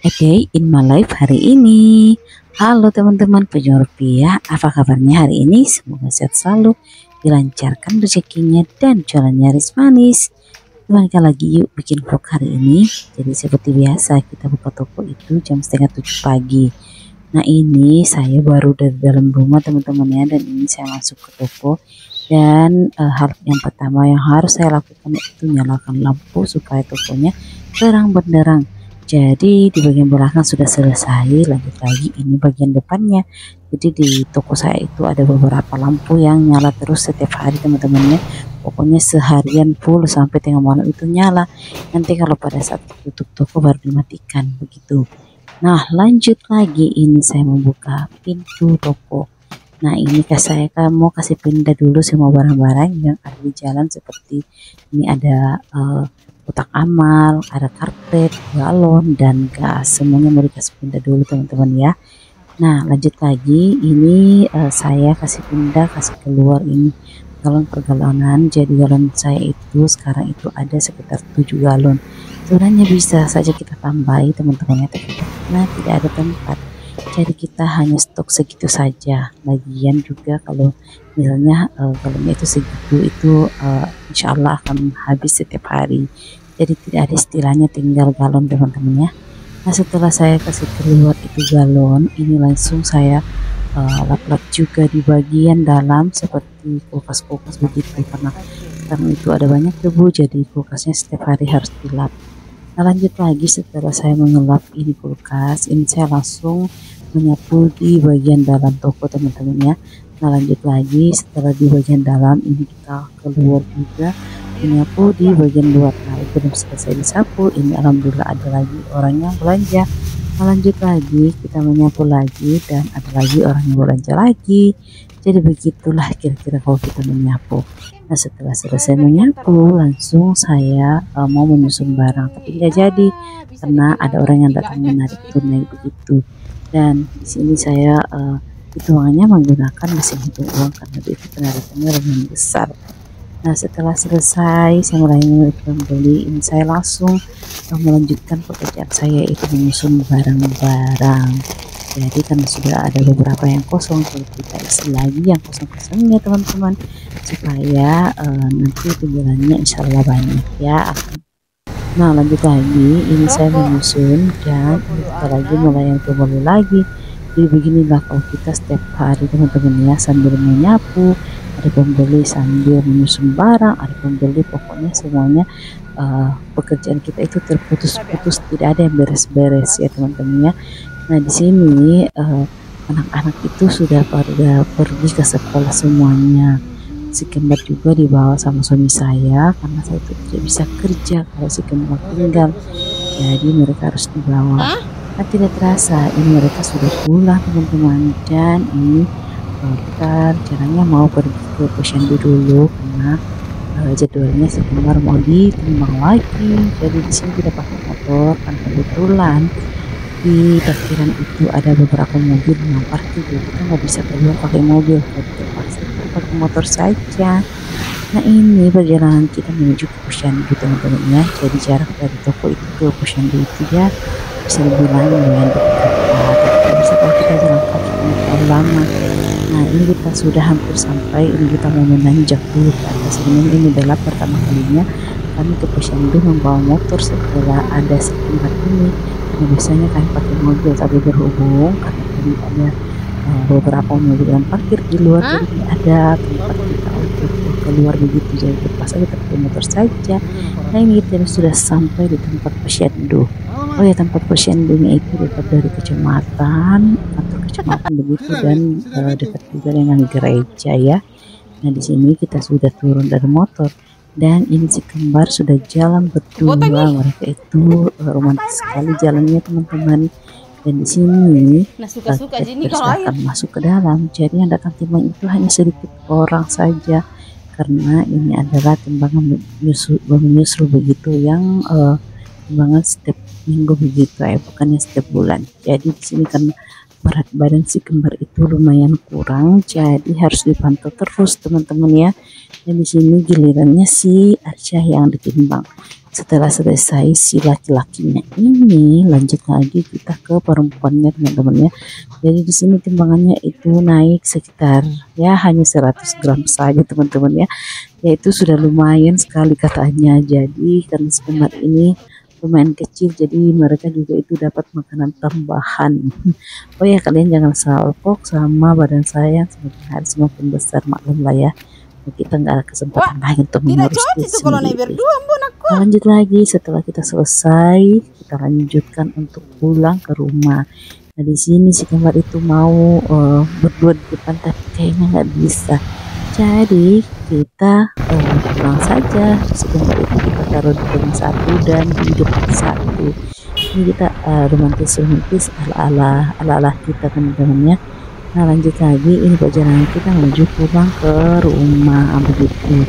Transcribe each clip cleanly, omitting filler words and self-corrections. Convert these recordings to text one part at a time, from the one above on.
A day in my life hari ini. Halo teman-teman pejuang rupiah, apa kabarnya hari ini? Semoga sehat selalu, dilancarkan rezekinya dan jualannya laris manis. Teman kita lagi yuk bikin vlog hari ini. Jadi seperti biasa kita buka toko itu jam setengah 7 pagi. Nah ini saya baru dari dalam rumah teman-teman ya, dan ini saya masuk ke toko. Dan hal yang pertama yang harus saya lakukan itu nyalakan lampu supaya tokonya terang benderang. Jadi di bagian belakang sudah selesai, lanjut lagi ini bagian depannya. Jadi di toko saya itu ada beberapa lampu yang nyala terus setiap hari teman-temannya. Pokoknya seharian full sampai tengah malam itu nyala. Nanti kalau pada saat tutup toko baru dimatikan begitu. Nah lanjut lagi, ini saya membuka pintu toko. Nah ini saya mau kasih pindah dulu semua barang-barang yang ada di jalan, seperti ini ada kotak amal, ada karpet, galon, dan gas. Semuanya mau dikasih pindah dulu teman-teman ya. Nah lanjut lagi, ini saya kasih pindah, kasih keluar ini galon per galonan. Jadi galon saya itu sekarang itu ada sekitar 7 galon. Sebenarnya bisa saja kita tambahi teman-teman ya, tapi karena tidak ada tempat, jadi kita hanya stok segitu saja. Lagian juga kalau misalnya galonnya itu segitu itu insya Allah akan habis setiap hari, jadi tidak ada istilahnya tinggal galon teman-teman ya. Nah setelah saya kasih keluar itu galon, ini langsung saya lap-lap juga di bagian dalam seperti kulkas-kulkas begitu, karena sekarang itu ada banyak debu, jadi kulkasnya setiap hari harus dilap. Nah lanjut lagi, setelah saya mengelap ini kulkas, ini saya langsung menyapu di bagian dalam toko teman-teman ya. Nah lanjut lagi, setelah di bagian dalam ini kita keluar juga menyapu di bagian luar. Nah belum selesai disapu, ini alhamdulillah ada lagi orang yang belanja. Nah lanjut lagi kita menyapu lagi, dan ada lagi orang yang belanja lagi. Jadi begitulah kira-kira kalau kita menyapu. Nah setelah selesai menyapu, langsung saya mau menyusun barang, tapi nggak jadi karena ada orang yang datang menarik tunai begitu. Dan di sini saya hitungannya menggunakan mesin hitung uang karena itu penarikannya lumayan besar. Nah setelah selesai saya mulai membeli, ini saya langsung melanjutkan pekerjaan saya, itu menyusun barang-barang. Jadi karena sudah ada beberapa yang kosong, jadi kita isi lagi yang kosong-kosongnya teman-teman, supaya nanti penjualannya insya Allah banyak ya. Nah lanjut lagi, ini saya menyusun, dan kita lagi mulai yang kembali lagi. Jadi beginilah kalau kita setiap hari teman-teman ya, sambil menyapu, ada pembeli sambil menyusun barang, ada pembeli, pokoknya semuanya pekerjaan kita itu terputus-putus, tidak ada yang beres-beres ya teman-teman ya. Nah di sini anak-anak itu sudah pada pergi ke sekolah semuanya. Si kembar juga dibawa sama suami saya karena saya itu tidak bisa kerja kalau si kembar tinggal, jadi mereka harus dibawa. Nah tidak terasa ini mereka sudah pulang teman-teman, dan ini kita rencananya mau pergi ke posyandu dulu karena jadwalnya si kembar mau ditimbang lagi. Jadi di sini tidak pakai motor kan, kebetulan di parkiran itu ada beberapa mobil yang parkir, jadi kita nggak bisa keluar pakai mobil, jadi terpaksa kita pakai motor saja. Nah ini perjalanan kita menuju ke posyandu teman-teman ya. Jadi jarak dari toko itu ke posyandu itu ya bisa dibilang lumayan dekat, tapi bisa kalau kita jalan kaki terlalu lama. Nah ini kita sudah hampir sampai, ini kita mau menanjak dulu ke atas. Ini adalah pertama kalinya kami ke posyandu membawa motor setelah ada sekitar ini. Nah, biasanya kami pakai mobil, tapi berhubung karena tadi ada beberapa mobil yang parkir di luar, jadi ada tempat kita untuk keluar begitu, jadi terpaksa kita pakai motor saja. Nah ini kita sudah sampai di tempat posyandu. Oh ya, tempat posyandunya itu dekat dari kecamatan atau kecamatan begitu, dan dekat juga dengan gereja ya. Nah di sini kita sudah turun dari motor, dan ini si kembar sudah jalan berdua. Mereka itu romantis sekali jalannya teman-teman. Dan di sini kita akan masuk ke dalam. Jadi yang datang timbang itu hanya sedikit orang saja, karena ini adalah timbangan menyusul begitu, yang timbangan setiap minggu begitu ya, bukannya setiap bulan. Jadi di sini karena berat badan si kembar itu lumayan kurang, jadi harus dipantau terus teman-teman ya. Dan di sini gilirannya si Arsyah yang ditimbang. Setelah selesai si laki-lakinya ini, lanjut lagi kita ke perempuannya teman-teman ya. Jadi di sini timbangannya itu naik sekitar ya hanya 100 gram saja teman-teman ya. Yaitu sudah lumayan sekali katanya. Jadi karena sebentar ini lumayan kecil, jadi mereka juga itu dapat makanan tambahan. Oh ya, kalian jangan salpok sama badan saya semakin hari semakin besar, maklum lah ya. Kita nggak ada kesempatan lagi untuk mengurus itu kalau naik berdua. Lanjut lagi setelah kita selesai, kita lanjutkan untuk pulang ke rumah. Nah di sini si kembar itu mau berdua di depan, tapi kayaknya nggak bisa. Jadi kita pulang saja. Si kembar itu kita taruh di depan satu dan di depan satu. Ini kita romantis ala kita teman-teman ya. Nah lanjut lagi, ini perjalanan kita menuju pulang ke rumah begitu.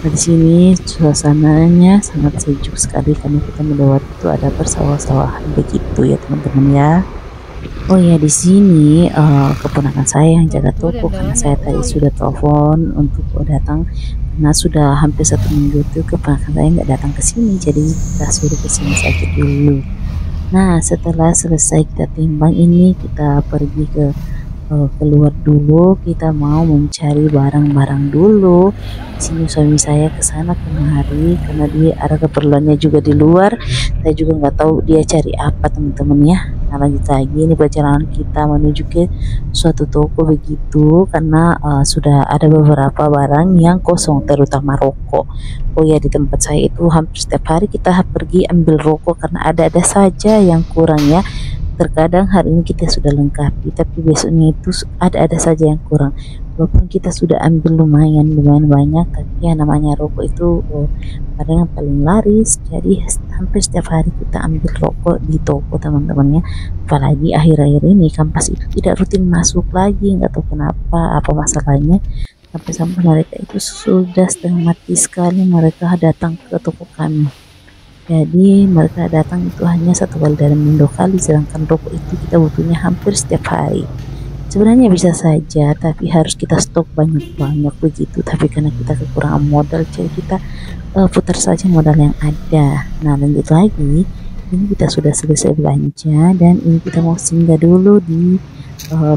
Nah, di sini suasananya sangat sejuk sekali karena kita melewati itu ada persawah-sawahan begitu ya teman-teman ya. Oh ya, di sini keponakan saya yang jaga toko karena saya tadi sudah telepon untuk datang karena sudah hampir 1 minggu itu keponakan saya nggak datang ke sini, jadi kita suruh ke sini saja dulu. Nah setelah selesai kita timbang ini, kita pergi ke keluar dulu, kita mau mencari barang-barang dulu. Di sini suami saya ke sana kemari karena dia ada keperluannya juga di luar. Saya juga nggak tahu dia cari apa teman-teman ya. Nah lanjut lagi, ini perjalanan kita menuju ke suatu toko begitu karena sudah ada beberapa barang yang kosong, terutama rokok. Oh ya, di tempat saya itu hampir setiap hari kita pergi ambil rokok karena ada saja yang kurang ya. Terkadang hari ini kita sudah lengkapi, tapi besoknya itu ada saja yang kurang. Walaupun kita sudah ambil lumayan banyak, tapi ya namanya rokok itu kadang yang paling laris. Jadi hampir setiap hari kita ambil rokok di toko teman-teman ya. Apalagi akhir-akhir ini Kampas itu tidak rutin masuk lagi, nggak tahu kenapa, apa masalahnya. Sampai mereka itu sudah setengah mati sekali mereka datang ke toko kami. Jadi mereka datang itu hanya 1 kali dalam minggu kali, sedangkan rokok itu kita butuhnya hampir setiap hari. Sebenarnya bisa saja, tapi harus kita stok banyak-banyak begitu. Tapi karena kita kekurangan modal, jadi kita putar saja modal yang ada. Nah lanjut lagi, ini kita sudah selesai belanja dan ini kita mau singgah dulu di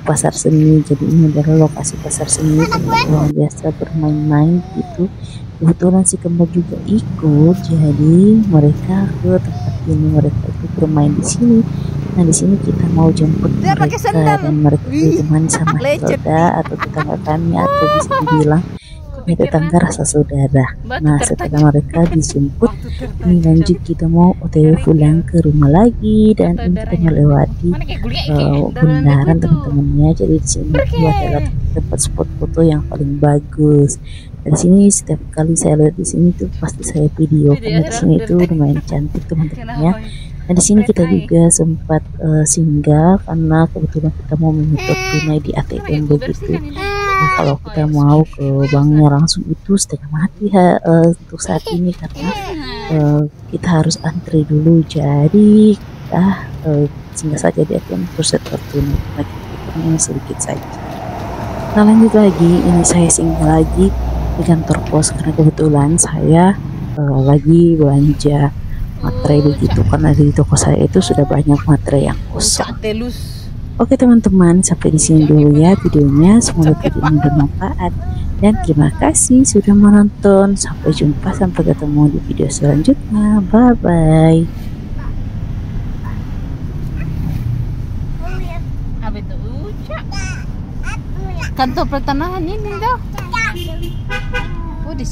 pasar seni. Jadi ini adalah lokasi pasar seni tempat orang biasa bermain-main gitu. Kebetulan si kembar juga ikut, jadi mereka ke tempat ini, mereka itu bermain di sini. Nah di sini kita mau jemput mereka dan mereka ditemani sama saudara atau tetangga kami, atau bisa dibilang ini tetangga rasa saudara. Nah setelah mereka dijemput, ini lanjut kita mau OTW pulang ke rumah lagi dan ini kita melewati bundaran teman-temannya. Jadi di sini adalah tempat spot foto yang paling bagus. Di sini setiap kali saya lihat di sini tuh pasti saya video karena di sini itu lumayan cantik teman-teman ya. Nah di sini kita juga sempat singgah karena kebetulan kita mau menyetor tunai di ATM begitu. Nah kalau kita mau ke banknya langsung itu setengah mati untuk saat ini karena kita harus antri dulu. Jadi kita singgah saja di ATM terus setor tunai karena kita sedikit saja. Nah lanjut lagi, ini saya singgah lagi di kantor pos karena kebetulan saya lagi belanja materai begitu, karena di toko saya itu sudah banyak materai yang kosong. Oke teman-teman, sampai di sini dulu ya videonya. Semoga video ini bermanfaat dan terima kasih sudah menonton. Sampai jumpa, sampai ketemu di video selanjutnya. Bye bye. Kantor pertanahan ini dah. Oh, di